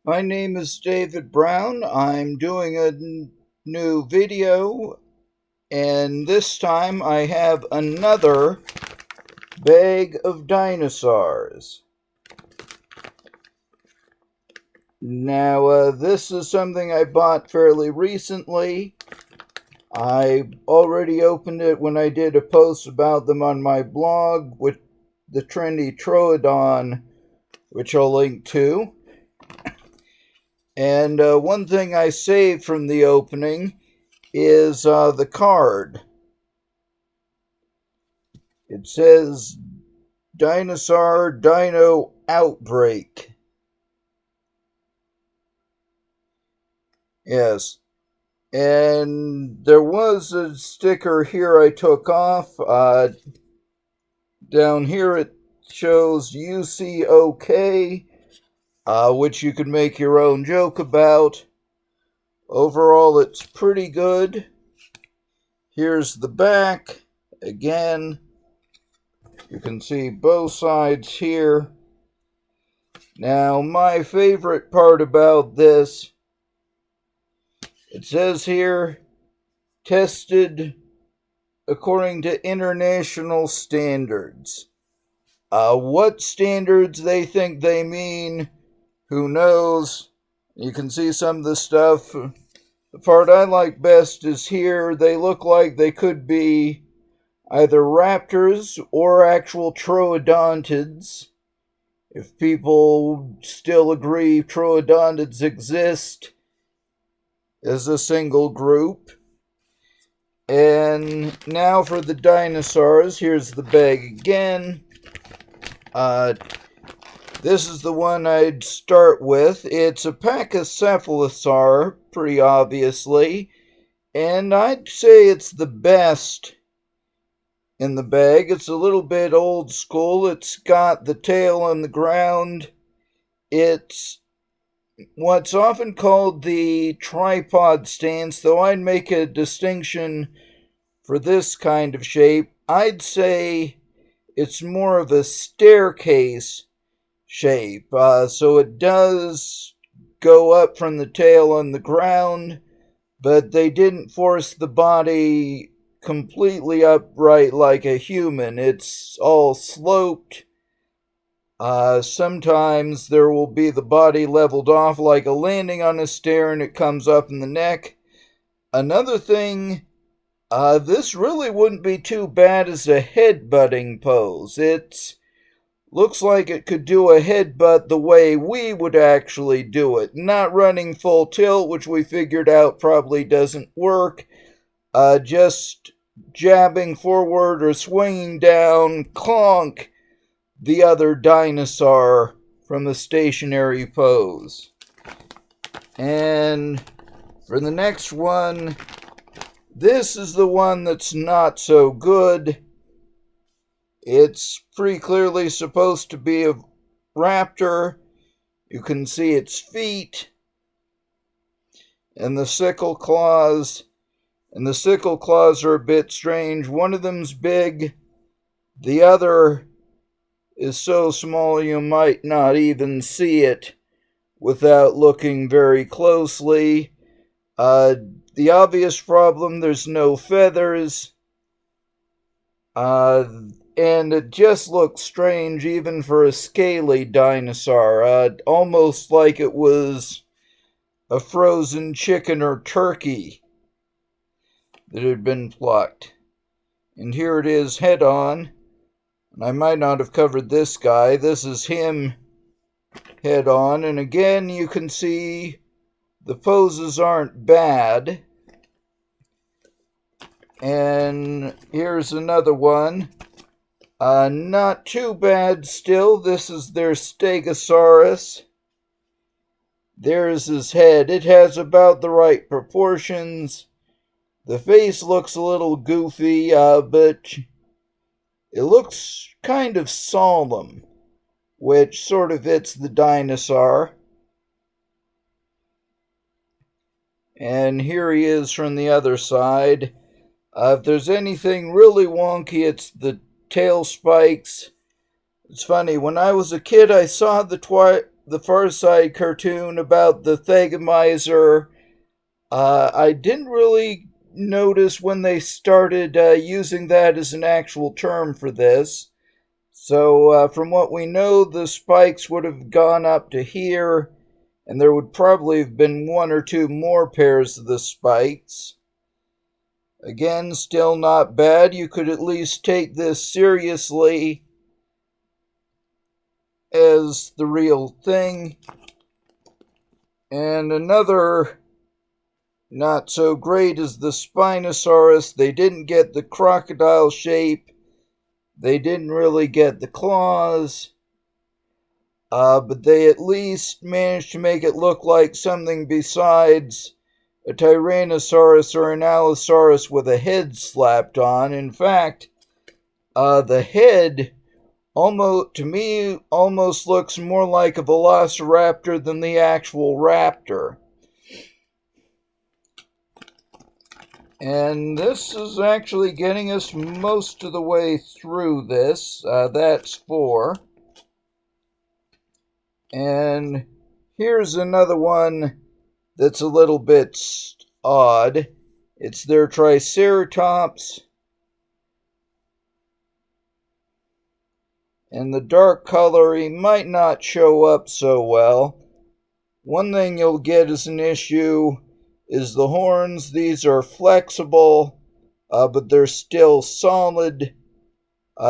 My name is David Brown. I'm doing a new video, and this time I have another bag of dinosaurs. Now, this is something I bought fairly recently. I already opened it when I did a post about them on my blog with the trendy Troodon, which I'll link to. And one thing I saved from the opening is the card. It says Dinosaur Dino Outbreak. Yes. And there was a sticker here I took off. Down here it shows UCOK, which you can make your own joke about. Overall, it's pretty good. Here's the back. Again, you can see both sides here. Now, my favorite part about this, it says here, tested according to international standards. What standards they think they mean, who knows? You can see some of the stuff. The part I like best is here. They look like they could be either raptors or actual troodontids. If people still agree troodontids exist as a single group. And now for the dinosaurs. Here's the bag again. This is the one I'd start with. It's a pachycephalosaur, pretty obviously. And I'd say it's the best in the bag. It's a little bit old school. It's got the tail on the ground. It's what's often called the tripod stance, though I'd make a distinction for this kind of shape. I'd say it's more of a staircase shape. So it does go up from the tail on the ground, but they didn't force the body completely upright like a human. It's all sloped. Sometimes there will be the body leveled off like a landing on a stair and it comes up in the neck. Another thing, this really wouldn't be too bad as a headbutting pose. It looks like it could do a headbutt the way we would actually do it. Not running full tilt, which we figured out probably doesn't work. Just jabbing forward or swinging down, clonk, the other dinosaur from the stationary pose. And for the next one, this is the one that's not so good. It's pretty clearly supposed to be a raptor. You can see its feet and the sickle claws. And the sickle claws are a bit strange. One of them's big. The other is so small you might not even see it without looking very closely. The obvious problem, there's no feathers. And it just looks strange even for a scaly dinosaur. Almost like it was a frozen chicken or turkey that had been plucked. And here it is head on. And I might not have covered this guy. This is him head on. And again, you can see the poses aren't bad. And here's another one. Not too bad still. This is their Stegosaurus. There's his head. It has about the right proportions. The face looks a little goofy, but it looks kind of solemn, which sort of fits the dinosaur. And here he is from the other side. If there's anything really wonky, it's the tail spikes. It's funny, when I was a kid, I saw the the Far Side cartoon about the Thagomizer. I didn't really notice when they started using that as an actual term for this. So, from what we know, the spikes would have gone up to here, and there would probably have been one or two more pairs of the spikes. Again, still not bad. You could at least take this seriously as the real thing. And another not so great is the Spinosaurus. They didn't get the crocodile shape. They didn't really get the claws. But they at least managed to make it look like something besides a Tyrannosaurus or an Allosaurus with a head slapped on. In fact, the head to me almost looks more like a velociraptor than the actual raptor. And this is actually getting us most of the way through this. That's 4. And here's another one that's a little bit odd. It's their Triceratops. And the dark coloring might not show up so well. One thing you'll get as an issue is the horns. These are flexible, but they're still solid.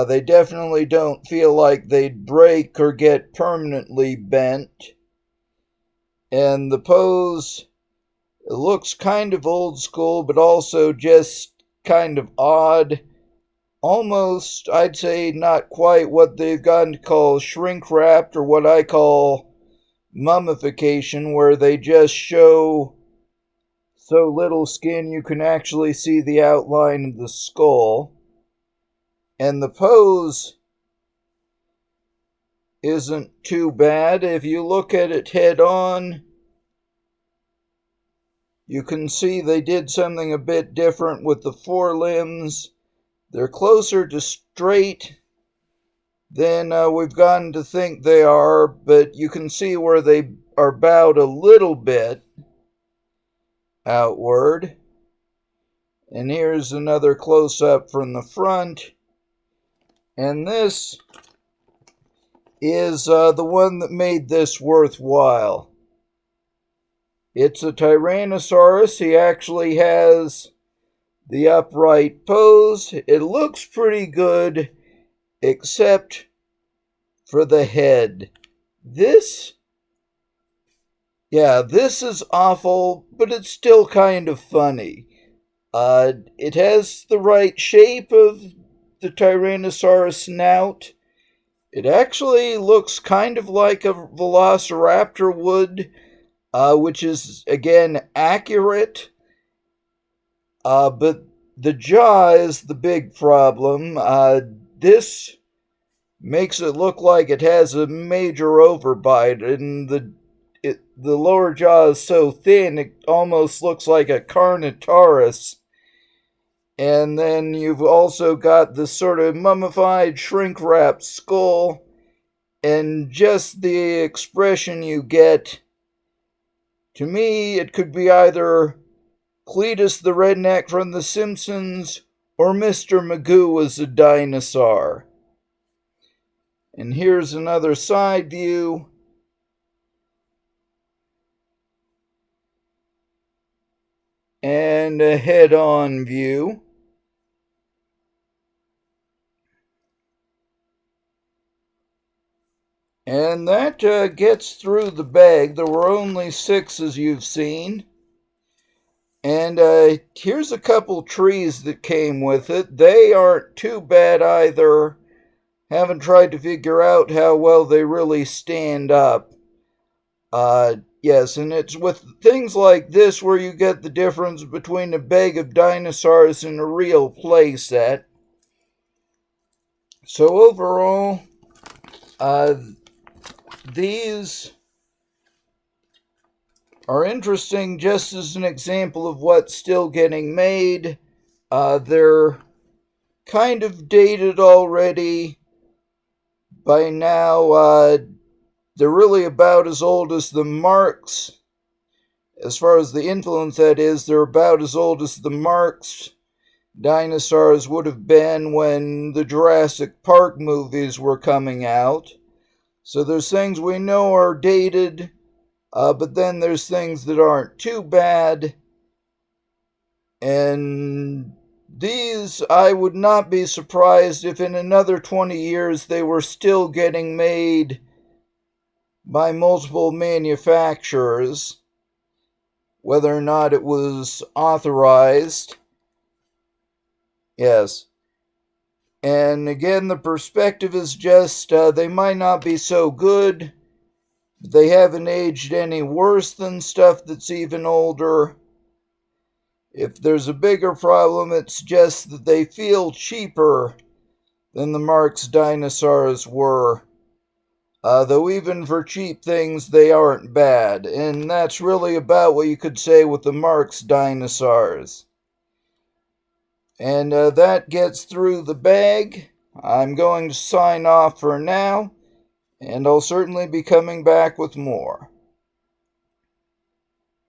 They definitely don't feel like they'd break or get permanently bent. And the pose, it looks kind of old school, but also just kind of odd. Almost, I'd say, not quite what they've gotten to call shrink wrapped, or what I call mummification, where they just show so little skin you can actually see the outline of the skull. And the pose isn't too bad. If you look at it head on, you can see they did something a bit different with the forelimbs. They're closer to straight than we've gotten to think they are, but you can see where they are bowed a little bit outward. And here's another close-up from the front. And this is the one that made this worthwhile. It's a Tyrannosaurus. He actually has the upright pose. It looks pretty good, except for the head. This is awful, but it's still kind of funny. It has the right shape of the Tyrannosaurus snout. It actually looks kind of like a velociraptor would, which is, again, accurate. But the jaw is the big problem. This makes it look like it has a major overbite, and the lower jaw is so thin it almost looks like a Carnotaurus. And then you've also got this sort of mummified, shrink-wrapped skull, and just the expression you get. To me, it could be either Cletus the redneck from The Simpsons or Mr. Magoo as a dinosaur. And here's another side view. And a head-on view. And that gets through the bag. There were only 6, as you've seen. And here's a couple trees that came with it. They aren't too bad either. Haven't tried to figure out how well they really stand up. Yes, and it's with things like this where you get the difference between a bag of dinosaurs and a real play set. So overall, these are interesting just as an example of what's still getting made. They're kind of dated already. By now, they're really about as old as the Marx. As far as the influence, that is, they're about as old as the Marx dinosaurs would have been when the Jurassic Park movies were coming out. So there's things we know are dated, but then there's things that aren't too bad. And these, I would not be surprised if in another 20 years they were still getting made by multiple manufacturers, whether or not it was authorized. Yes. And again, the perspective is just they might not be so good, but they haven't aged any worse than stuff that's even older. If there's a bigger problem, it's just that they feel cheaper than the Marx dinosaurs were. Though even for cheap things, they aren't bad. And that's really about what you could say with the Marx dinosaurs. And that gets through the bag. I'm going to sign off for now, and I'll certainly be coming back with more.